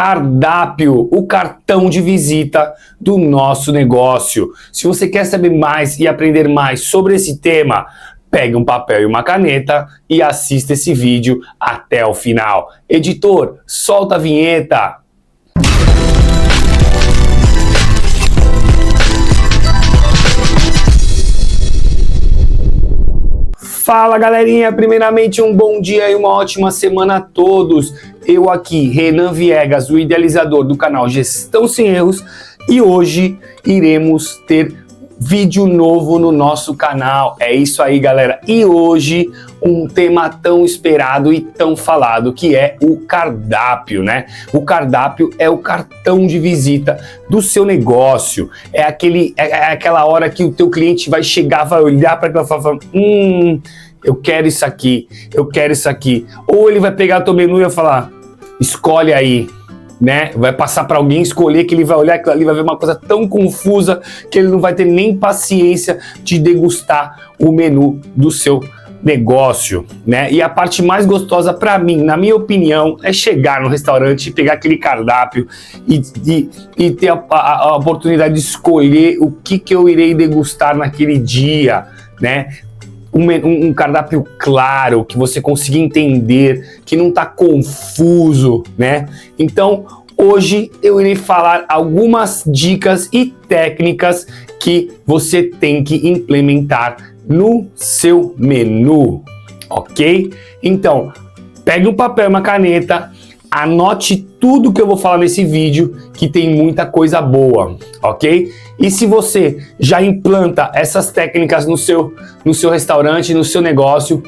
cardápio, o cartão de visita do nosso negócio. Se você quer saber mais e aprender mais sobre esse tema, pegue um papel e uma caneta e assista esse vídeo até o final. Editor, solta a vinheta! Fala galerinha, primeiramente um bom dia e uma ótima semana a todos. Eu aqui, Renan Viegas, o idealizador do canal Gestão Sem Erros, e hoje iremos ter vídeo novo no nosso canal. É isso aí galera, e hoje um tema tão esperado e tão falado, que é o cardápio, né? O cardápio é o cartão de visita do seu negócio. É aquela hora que o teu cliente vai chegar, vai olhar para aquela e falar, eu quero isso aqui, eu quero isso aqui. Ou ele vai pegar o teu menu e vai falar, escolhe aí, né? Vai passar para alguém escolher, que ele vai olhar aquilo ali, vai ver uma coisa tão confusa que ele não vai ter nem paciência de degustar o menu do seu negócio, né? E a parte mais gostosa para mim, na minha opinião, é chegar no restaurante, pegar aquele cardápio e ter a oportunidade de escolher o que eu irei degustar naquele dia, né? Um cardápio claro, que você consiga entender, que não tá confuso, né? Então, hoje eu irei falar algumas dicas e técnicas que você tem que implementar no seu menu, ok? Então, pegue um papel e uma caneta, anote tudo que eu vou falar nesse vídeo, que tem muita coisa boa, ok? E se você já implanta essas técnicas no seu restaurante, no seu negócio,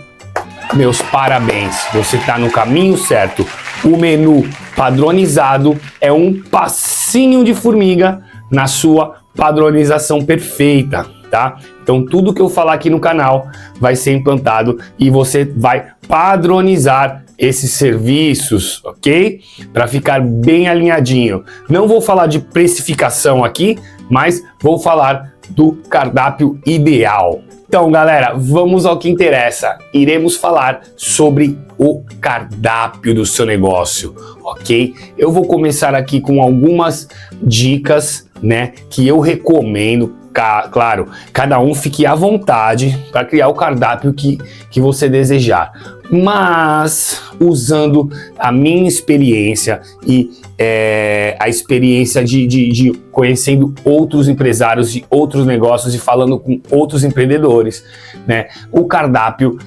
meus parabéns, você está no caminho certo. O menu padronizado é um passinho de formiga na sua padronização perfeita, tá? Então tudo que eu falar aqui no canal vai ser implantado e você vai padronizar esses serviços, ok? Para ficar bem alinhadinho. Não vou falar de precificação aqui, mas vou falar do cardápio ideal. Então, galera, vamos ao que interessa. Iremos falar sobre o cardápio do seu negócio, ok? Eu vou começar aqui com algumas dicas, né, que eu recomendo. Claro, cada um fique à vontade para criar o cardápio que você desejar, mas usando a minha experiência e a experiência de conhecendo outros empresários de outros negócios e falando com outros empreendedores, né? O cardápio,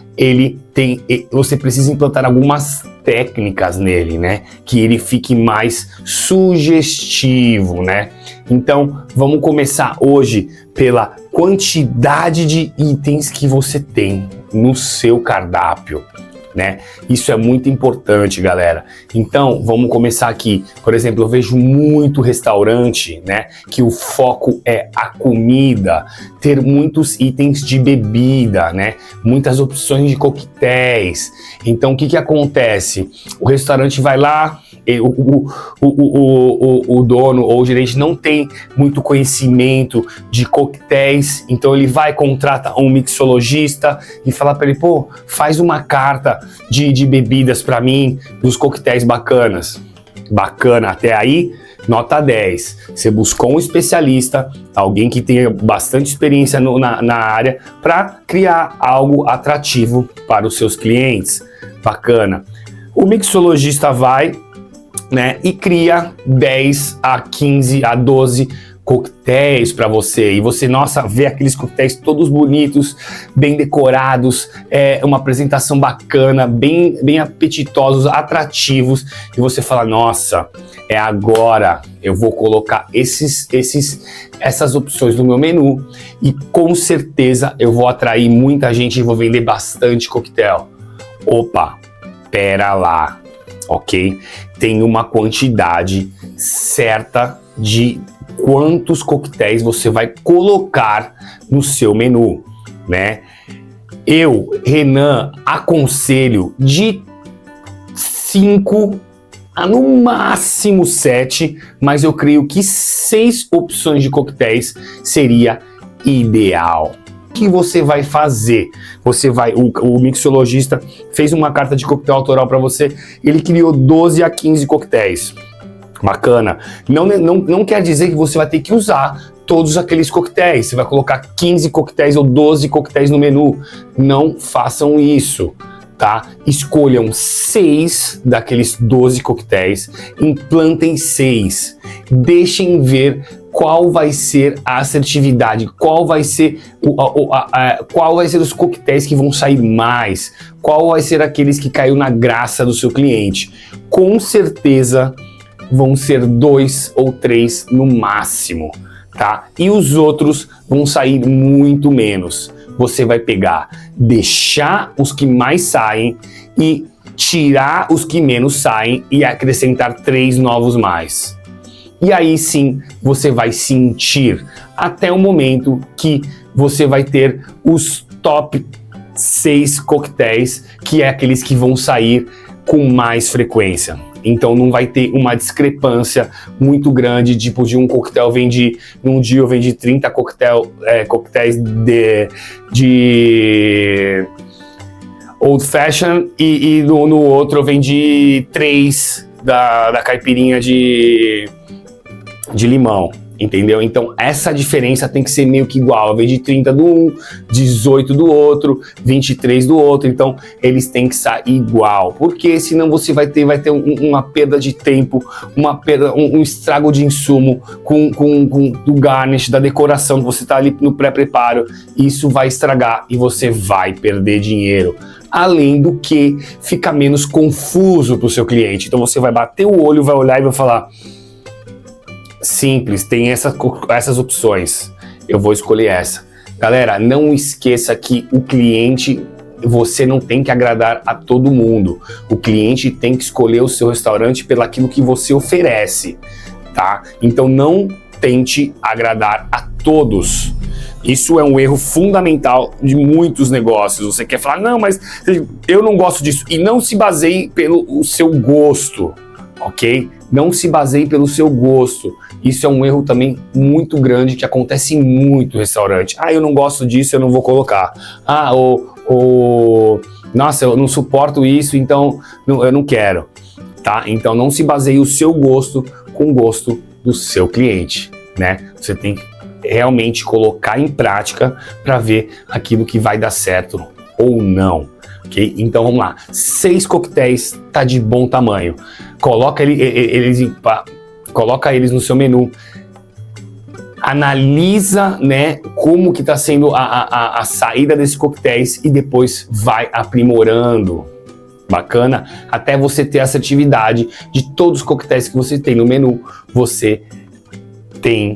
você precisa implantar algumas técnicas nele, né? Que ele fique mais sugestivo, né? Então, vamos começar hoje pela quantidade de itens que você tem no seu cardápio, né? Isso é muito importante, galera. Então, vamos começar aqui. Por exemplo, eu vejo muito restaurante, né, que o foco é a comida, ter muitos itens de bebida, né? Muitas opções de coquetéis. Então, o que acontece? O restaurante vai lá, o dono ou o gerente não tem muito conhecimento de coquetéis, então ele vai, contrata um mixologista e fala para ele, pô, faz uma carta de bebidas para mim, dos coquetéis bacanas. Bacana, até aí, nota 10. Você buscou um especialista, alguém que tenha bastante experiência na área, para criar algo atrativo para os seus clientes. Bacana. O mixologista vai, né, e cria 10 a 15 a 12 coquetéis para você, e você, nossa, vê aqueles coquetéis todos bonitos, bem decorados, uma apresentação bacana, bem apetitosos, atrativos, e você fala, nossa, é agora, eu vou colocar essas opções no meu menu, e com certeza eu vou atrair muita gente e vou vender bastante coquetel. Opa, pera lá, ok? Tem uma quantidade certa de quantos coquetéis você vai colocar no seu menu, né? Eu, Renan, aconselho de 5 a no máximo 7, mas eu creio que 6 opções de coquetéis seria ideal. O que você vai fazer? O mixologista fez uma carta de coquetel autoral para você, ele criou 12 a 15 coquetéis. Bacana. Não quer dizer que você vai ter que usar todos aqueles coquetéis. Você vai colocar 15 coquetéis ou 12 coquetéis no menu. Não façam isso, tá? Escolham 6 daqueles 12 coquetéis, implantem 6. Deixem ver qual vai ser a assertividade, qual vai ser os coquetéis que vão sair mais, qual vai ser aqueles que caiu na graça do seu cliente. Com certeza vão ser 2 ou 3 no máximo, tá? E os outros vão sair muito menos. Você vai pegar, deixar os que mais saem e tirar os que menos saem e acrescentar 3 novos mais. E aí sim você vai sentir até o momento que você vai ter os top 6 coquetéis, que é aqueles que vão sair com mais frequência. Então não vai ter uma discrepância muito grande, tipo de um coquetel vende, num dia eu vendi 30 coquetéis de Old Fashion e no outro eu vendi 3 da caipirinha de limão, entendeu? Então essa diferença tem que ser meio que igual. Eu vendi 30 do um, 18 do outro, 23 do outro, então eles têm que sair igual, porque senão você vai ter uma perda de tempo, um estrago de insumo com do garnish, da decoração que você tá ali no pré-preparo. Isso vai estragar e você vai perder dinheiro. Além do que fica menos confuso para o seu cliente. Então você vai bater o olho, vai olhar e vai falar: simples, tem essas opções, eu vou escolher essa. Galera, não esqueça que o cliente, você não tem que agradar a todo mundo. O cliente tem que escolher o seu restaurante pelo aquilo que você oferece, tá? Então não tente agradar a todos. Isso é um erro fundamental de muitos negócios. Você quer falar: não, mas eu não gosto disso. E não se baseie pelo seu gosto, ok? Não se baseie pelo seu gosto. Isso é um erro também muito grande que acontece em muito restaurante. Ah, eu não gosto disso, eu não vou colocar. Ah, nossa, eu não suporto isso, então eu não quero, tá? Então não se baseie o seu gosto com o gosto do seu cliente, né? Você tem que realmente colocar em prática para ver aquilo que vai dar certo ou não. Okay? Então vamos lá, 6 coquetéis tá de bom tamanho. Coloca eles no seu menu, analisa, né, como que tá sendo a saída desses coquetéis e depois vai aprimorando. Bacana? Até você ter assertividade de todos os coquetéis que você tem no menu. Você tem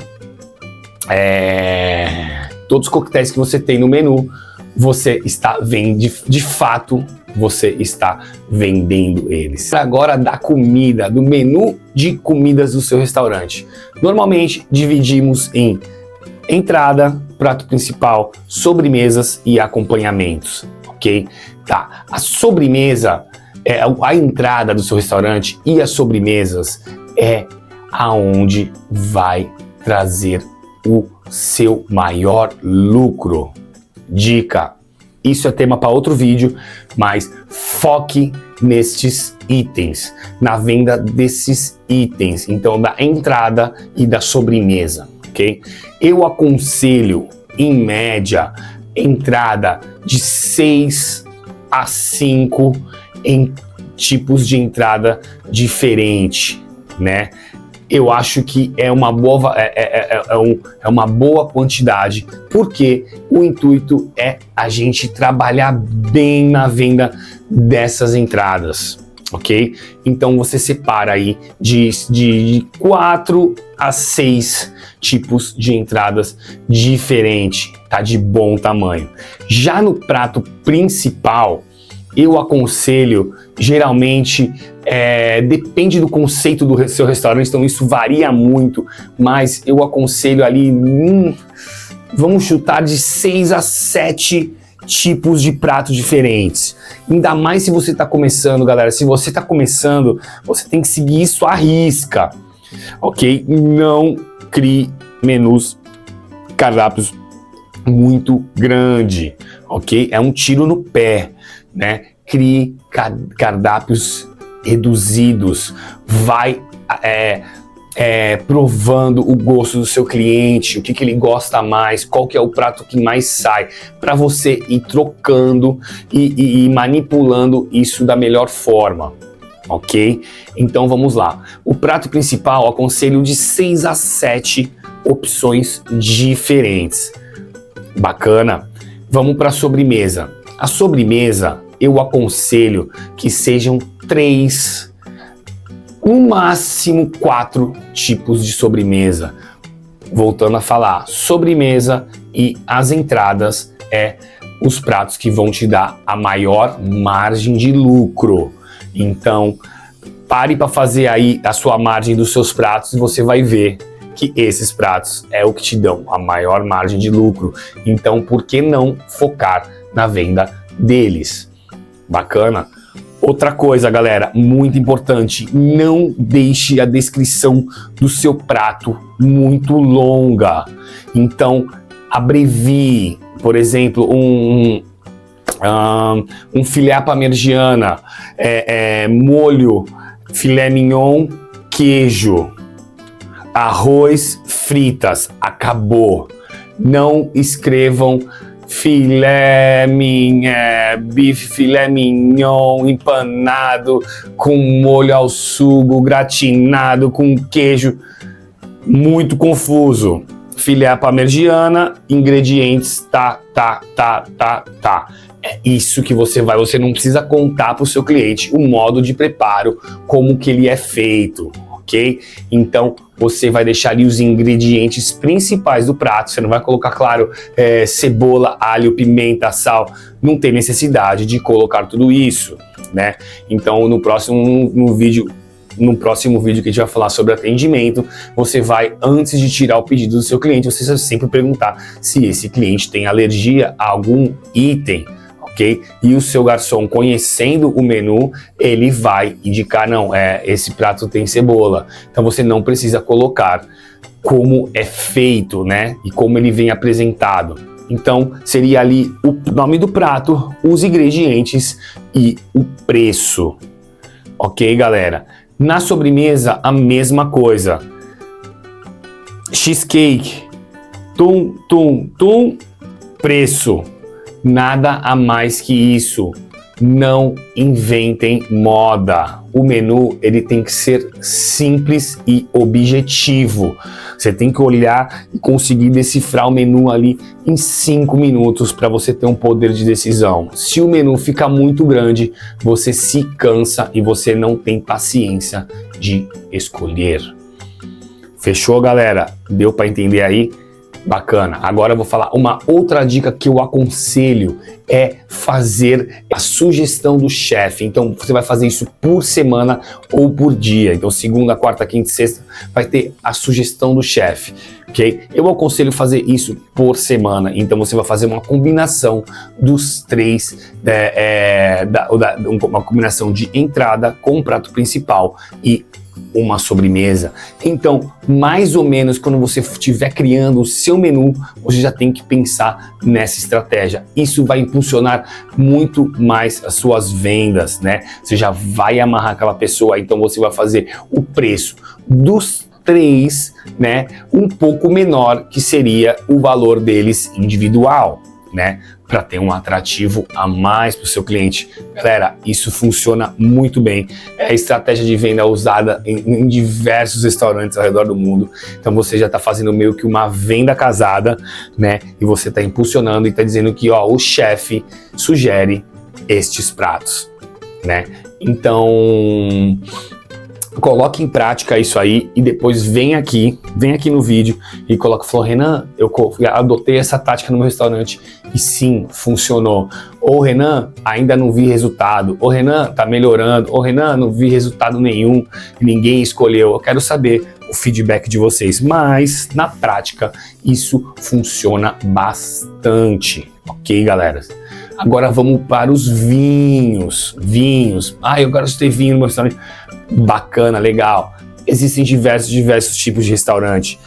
todos os coquetéis que você tem no menu, você está de fato, você está vendendo eles. Agora da comida, do menu de comidas do seu restaurante. Normalmente dividimos em entrada, prato principal, sobremesas e acompanhamentos, ok? Tá, a sobremesa, a entrada do seu restaurante e as sobremesas é aonde vai trazer o seu maior lucro. Dica, isso é tema para outro vídeo, mas foque nestes itens, na venda desses itens, então da entrada e da sobremesa, ok? Eu aconselho, em média, entrada de 6 a 5 em tipos de entrada diferente, né? Eu acho que é uma boa quantidade, porque o intuito é a gente trabalhar bem na venda dessas entradas, ok? Então você separa aí de 4 a 6 tipos de entradas diferentes, tá? De bom tamanho. Já no prato principal, eu aconselho, geralmente, depende do conceito do seu restaurante, então isso varia muito, mas eu aconselho ali, vamos chutar de 6 a 7 tipos de pratos diferentes. Ainda mais se você está começando, galera. Se você está começando, você tem que seguir isso à risca, ok? Não crie cardápios muito grande, ok? É um tiro no pé, né? Crie cardápios reduzidos, vai provando o gosto do seu cliente, o que ele gosta mais, qual que é o prato que mais sai, para você ir trocando e manipulando isso da melhor forma, ok? Então vamos lá. O prato principal, eu aconselho de 6 a 7 opções diferentes. Bacana? Vamos para a sobremesa. A sobremesa, eu aconselho que sejam 3, no máximo 4 tipos de sobremesa. Voltando a falar, sobremesa e as entradas os pratos que vão te dar a maior margem de lucro. Então, pare para fazer aí a sua margem dos seus pratos e você vai ver que esses pratos é o que te dão a maior margem de lucro. Então, por que não focar na venda deles? Bacana? Outra coisa, galera, muito importante, não deixe a descrição do seu prato muito longa. Então, abrevie, por exemplo, um filé à parmegiana, molho, filé mignon, queijo, arroz, fritas, acabou. Não escrevam bife filé mignon empanado com molho ao sugo, gratinado com queijo, muito confuso. Filé à parmegiana, ingredientes, tá. É isso que você não precisa contar para o seu cliente o modo de preparo, como que ele é feito, ok? Então, você vai deixar ali os ingredientes principais do prato, você não vai colocar, claro, cebola, alho, pimenta, sal, não tem necessidade de colocar tudo isso, né? Então, no próximo vídeo que a gente vai falar sobre atendimento, você vai, antes de tirar o pedido do seu cliente, você vai sempre perguntar se esse cliente tem alergia a algum item, ok? E o seu garçom, conhecendo o menu, ele vai indicar, não, esse prato tem cebola. Então você não precisa colocar como é feito, né? E como ele vem apresentado. Então seria ali o nome do prato, os ingredientes e o preço. Ok, galera? Na sobremesa, a mesma coisa. Cheesecake, preço. Nada a mais que isso. Não inventem moda. O menu, ele tem que ser simples e objetivo. Você tem que olhar e conseguir decifrar o menu ali em 5 minutos para você ter um poder de decisão. Se o menu fica muito grande, você se cansa e você não tem paciência de escolher. Fechou, galera? Deu para entender aí? Bacana. Agora eu vou falar uma outra dica que eu aconselho, fazer a sugestão do chefe. Então você vai fazer isso por semana ou por dia. Então segunda, quarta, quinta e sexta vai ter a sugestão do chefe, ok? Eu aconselho fazer isso por semana. Então você vai fazer uma combinação dos 3, uma combinação de entrada com o prato principal e uma sobremesa. Então, mais ou menos quando você estiver criando o seu menu, você já tem que pensar nessa estratégia. Isso vai impulsionar muito mais as suas vendas, né? Você já vai amarrar aquela pessoa, então você vai fazer o preço dos 3, né, um pouco menor, que seria o valor deles individual, né, para ter um atrativo a mais para o seu cliente. Galera, isso funciona muito bem. É a estratégia de venda usada em diversos restaurantes ao redor do mundo. Então você já está fazendo meio que uma venda casada, né? E você está impulsionando e está dizendo que, ó, o chefe sugere estes pratos, né? Então coloque em prática isso aí e depois vem aqui no vídeo e falou, Renan, eu adotei essa tática no meu restaurante e sim, funcionou. Ou Renan, ainda não vi resultado. Ou Renan, tá melhorando. Ou Renan, não vi resultado nenhum, ninguém escolheu. Eu quero saber o feedback de vocês. Mas, na prática, isso funciona bastante. Ok, galera? Agora vamos para os vinhos. Ah, eu quero ter vinho no meu restaurante. Bacana, legal. Existem diversos tipos de restaurante.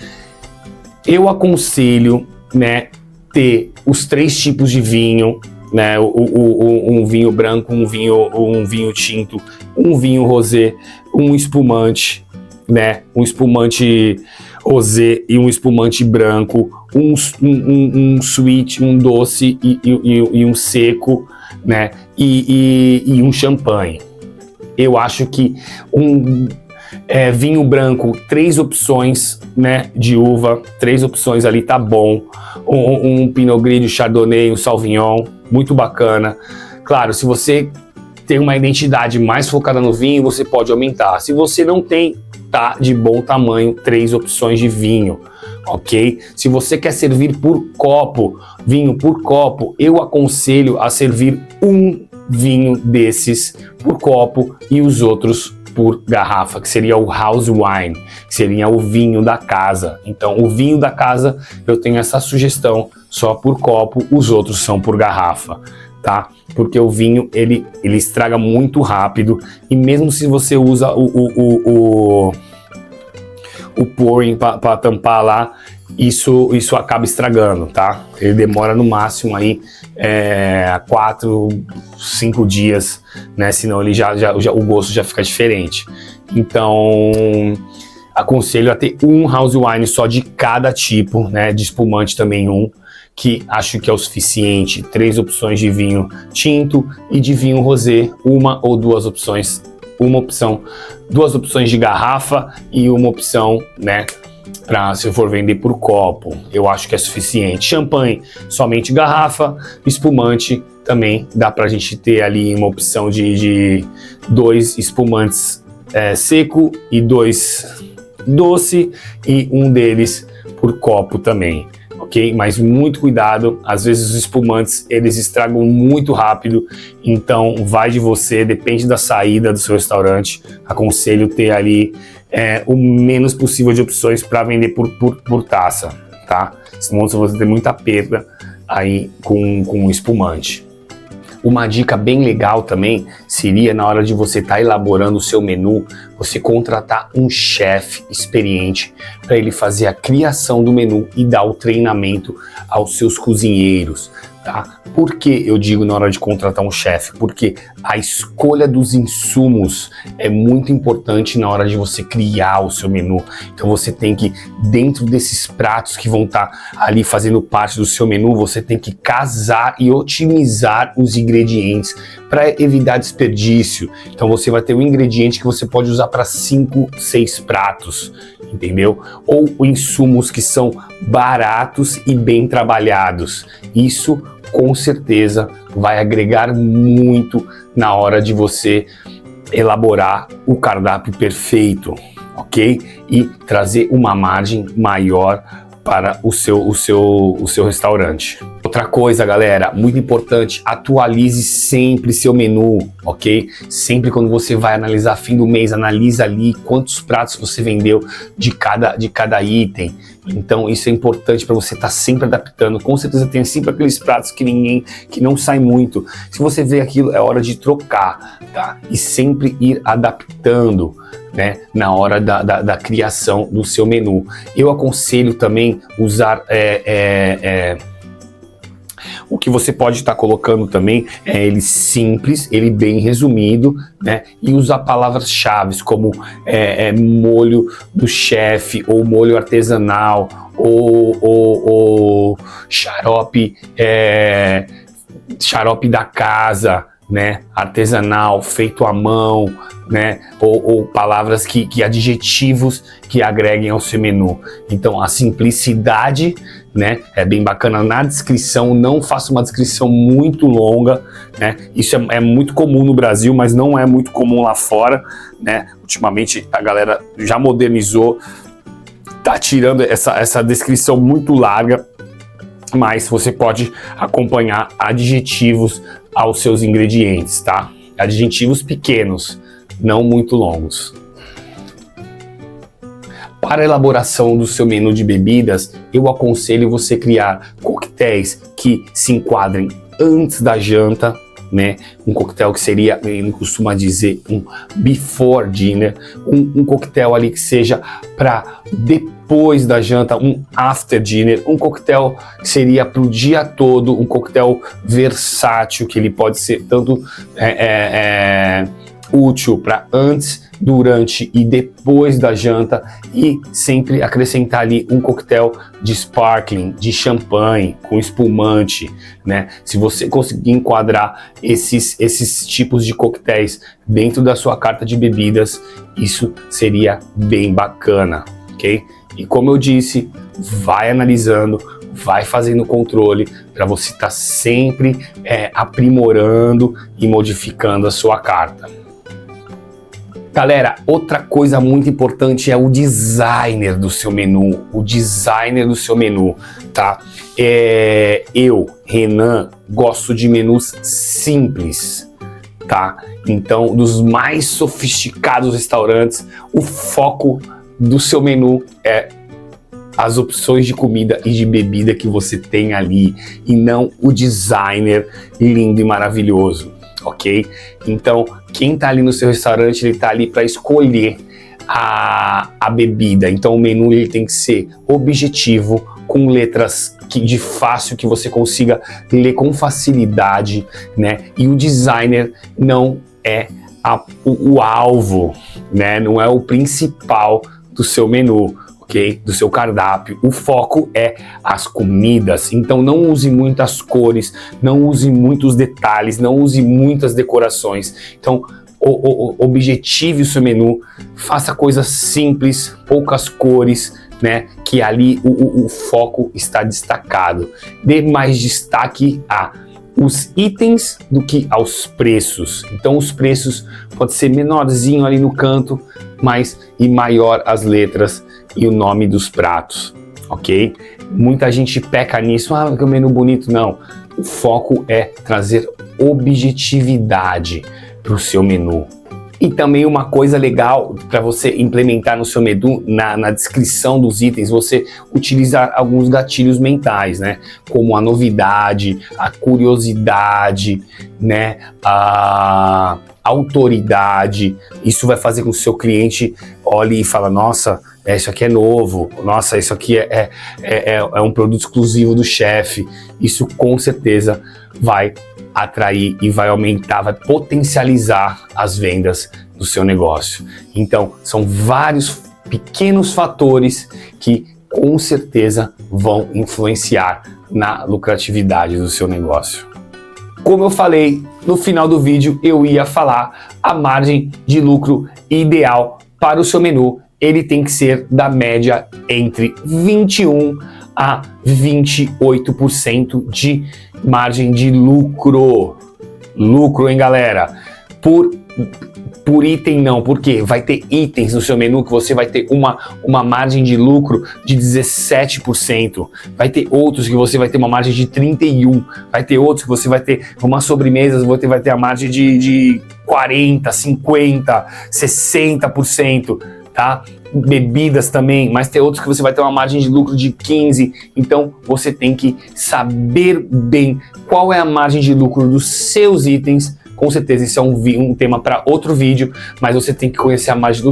Eu aconselho, né, ter os 3 tipos de vinho, né, um vinho branco, um vinho tinto, um vinho rosé, um espumante, né, um espumante rosé e um espumante branco, um sweet, um doce e um seco, né, e um champanhe. Eu acho que vinho branco, 3 opções, né, de uva, 3 opções ali tá bom. Um Pinot Grigio, Chardonnay, um Sauvignon, muito bacana. Claro, se você tem uma identidade mais focada no vinho, você pode aumentar. Se você não tem, tá de bom tamanho, 3 opções de vinho, ok? Se você quer servir por copo, vinho por copo, eu aconselho a servir um vinho desses por copo e os outros por garrafa, que seria o house wine, que seria o vinho da casa. Então, o vinho da casa, eu tenho essa sugestão só por copo, os outros são por garrafa, tá? Porque o vinho, ele estraga muito rápido, e mesmo se você usa o pouring para tampar lá, isso acaba estragando, tá? Ele demora no máximo aí 4, 5 dias, né? Senão ele o gosto já fica diferente. Então, aconselho a ter um house wine só de cada tipo, né? De espumante também que acho que é o suficiente. 3 opções de vinho tinto e de vinho rosé, 1 ou 2 opções. 2 opções de garrafa e 1 opção, né, para se eu for vender por copo, eu acho que é suficiente. Champanhe, somente garrafa. Espumante também dá pra gente ter ali uma opção de 2 espumantes seco e 2 doce, e um deles por copo também, ok? Mas muito cuidado, às vezes os espumantes eles estragam muito rápido, então vai de você, depende da saída do seu restaurante. Aconselho ter ali o menos possível de opções para vender por taça, tá? Senão você vai ter muita perda aí com espumante. Uma dica bem legal também seria, na hora de você estar elaborando o seu menu, você contratar um chefe experiente para ele fazer a criação do menu e dar o treinamento aos seus cozinheiros, tá? Por que eu digo na hora de contratar um chefe? Porque a escolha dos insumos é muito importante na hora de você criar o seu menu. Então você tem que, dentro desses pratos que vão estar ali fazendo parte do seu menu, você tem que casar e otimizar os ingredientes para evitar desperdício. Então você vai ter um ingrediente que você pode usar para 5, 6 pratos, entendeu? Ou insumos que são baratos e bem trabalhados. Isso com certeza vai agregar muito na hora de você elaborar o cardápio perfeito, ok? E trazer uma margem maior para o seu restaurante. Outra coisa, galera, muito importante, atualize sempre seu menu, ok? Sempre quando você vai analisar fim do mês, analisa ali quantos pratos você vendeu de cada item. Então isso é importante para você estar sempre adaptando. Com certeza tem sempre aqueles pratos que não saem muito. Se você vê aquilo, é hora de trocar, tá? E sempre ir adaptando, né, na hora da criação do seu menu. Eu aconselho também usar o que você pode estar colocando também é ele simples, ele bem resumido, né? E usar palavras-chave como molho do chefe, ou molho artesanal, ou xarope da casa, né? Artesanal, feito à mão, né? Ou palavras adjetivos que agreguem ao seu menu. Então a simplicidade, né, é bem bacana. Na descrição, não faça uma descrição muito longa, né? Isso é muito comum no Brasil, mas não é muito comum lá fora, né? Ultimamente a galera já modernizou, tá tirando essa descrição muito larga, mas você pode acompanhar adjetivos aos seus ingredientes, tá? Adjetivos pequenos, não muito longos. Para a elaboração do seu menu de bebidas, eu aconselho você criar coquetéis que se enquadrem antes da janta, né? Um coquetel que seria, ele costuma dizer, um before dinner, um coquetel ali que seja para depois da janta, um after dinner, um coquetel que seria para o dia todo, um coquetel versátil, que ele pode ser tanto útil para antes durante e depois da janta, e sempre acrescentar ali um coquetel de sparkling, de champanhe, com espumante, né? Se você conseguir enquadrar esses tipos de coquetéis dentro da sua carta de bebidas, isso seria bem bacana, ok? E como eu disse, vai analisando, vai fazendo controle para você estar sempre aprimorando e modificando a sua carta. Galera, outra coisa muito importante é o designer do seu menu, tá? Eu, Renan, gosto de menus simples, tá? Então, dos mais sofisticados restaurantes, o foco do seu menu é as opções de comida e de bebida que você tem ali, e não o designer lindo e maravilhoso, ok? Então, quem tá ali no seu restaurante, ele tá ali para escolher a bebida. Então, o menu ele tem que ser objetivo, com letras de fácil que você consiga ler com facilidade, né? E o designer não é o alvo, né? Não é o principal do seu menu, ok? Do seu cardápio. O foco é as comidas. Então não use muitas cores, não use muitos detalhes, não use muitas decorações. Então objetive o seu menu, faça coisas simples, poucas cores, né? Que ali o foco está destacado. Dê mais destaque os itens do que aos preços. Então os preços pode ser menorzinho ali no canto, e maior as letras e o nome dos pratos, ok? Muita gente peca nisso, que é um menu bonito. Não, o foco é trazer objetividade para o seu menu. E também uma coisa legal para você implementar no seu menu, na descrição dos itens, você utilizar alguns gatilhos mentais, né? Como a novidade, a curiosidade, né? A autoridade. Isso vai fazer com que o seu cliente olhe e fale: nossa, isso aqui é novo, nossa, isso aqui é um produto exclusivo do chefe. Isso com certeza vai atrair e vai aumentar, vai potencializar as vendas do seu negócio. Então, são vários pequenos fatores que com certeza vão influenciar na lucratividade do seu negócio. Como eu falei no final do vídeo, eu ia falar a margem de lucro ideal para o seu menu. Ele tem que ser da média entre 21 a 28% de margem de lucro. Lucro, hein, galera? Por item não, porque vai ter itens no seu menu que você vai ter uma margem de lucro de 17%. Vai ter outros que você vai ter uma margem de 31%. Vai ter outros que você vai ter uma sobremesa, você vai ter a margem de 40%, 50%, 60%, tá? Bebidas também, mas tem outros que você vai ter uma margem de lucro de 15%. Então você tem que saber bem qual é a margem de lucro dos seus itens. Com certeza isso é um tema para outro vídeo, mas você tem que conhecer a margem de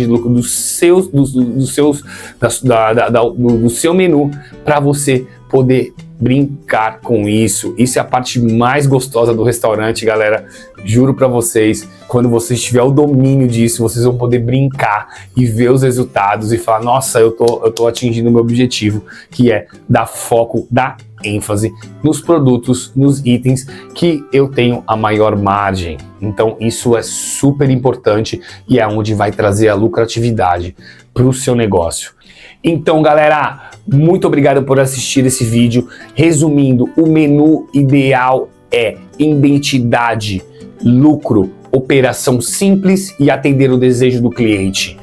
lucro do seu menu para você poder brincar com isso. Isso é a parte mais gostosa do restaurante, galera. Juro para vocês, quando vocês tiverem o domínio disso, vocês vão poder brincar e ver os resultados e falar: nossa, eu tô atingindo o meu objetivo, que é dar foco, dar ênfase nos produtos, nos itens que eu tenho a maior margem. Então isso é super importante e é onde vai trazer a lucratividade para o seu negócio. Então, galera, muito obrigado por assistir esse vídeo. Resumindo, o menu ideal é identidade, lucro, operação simples e atender o desejo do cliente.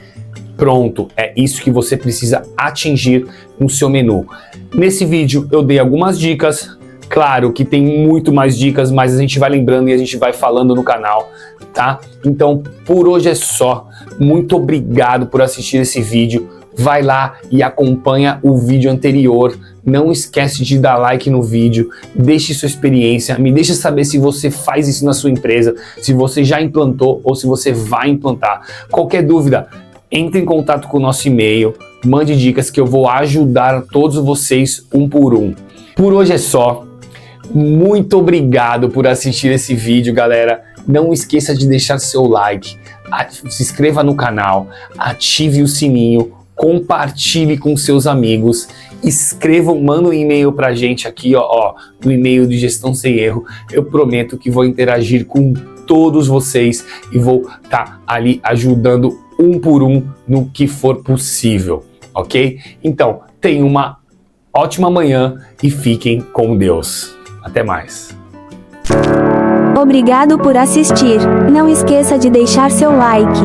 Pronto, é isso que você precisa atingir no seu menu. Nesse vídeo eu dei algumas dicas, claro que tem muito mais dicas, mas a gente vai lembrando e a gente vai falando no canal, tá? Então, por hoje é só. Muito obrigado por assistir esse vídeo. Vai lá e acompanha o vídeo anterior. Não esquece de dar like no vídeo, deixe sua experiência, me deixa saber se você faz isso na sua empresa, se você já implantou ou se você vai implantar. Qualquer dúvida, entre em contato com o nosso e-mail, mande dicas que eu vou ajudar todos vocês um por um. Por hoje é só. Muito obrigado por assistir esse vídeo, galera. Não esqueça de deixar seu like, se inscreva no canal, ative o sininho, compartilhe com seus amigos, escrevam, manda um e-mail pra gente aqui, no e-mail de Gestão Sem Erro. Eu prometo que vou interagir com todos vocês e vou estar ali ajudando um por um no que for possível, ok? Então, tenham uma ótima manhã e fiquem com Deus. Até mais. Obrigado por assistir. Não esqueça de deixar seu like.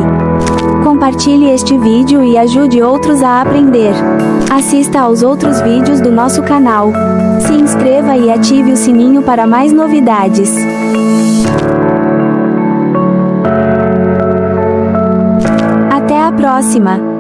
Compartilhe este vídeo e ajude outros a aprender. Assista aos outros vídeos do nosso canal. Se inscreva e ative o sininho para mais novidades. Até a próxima!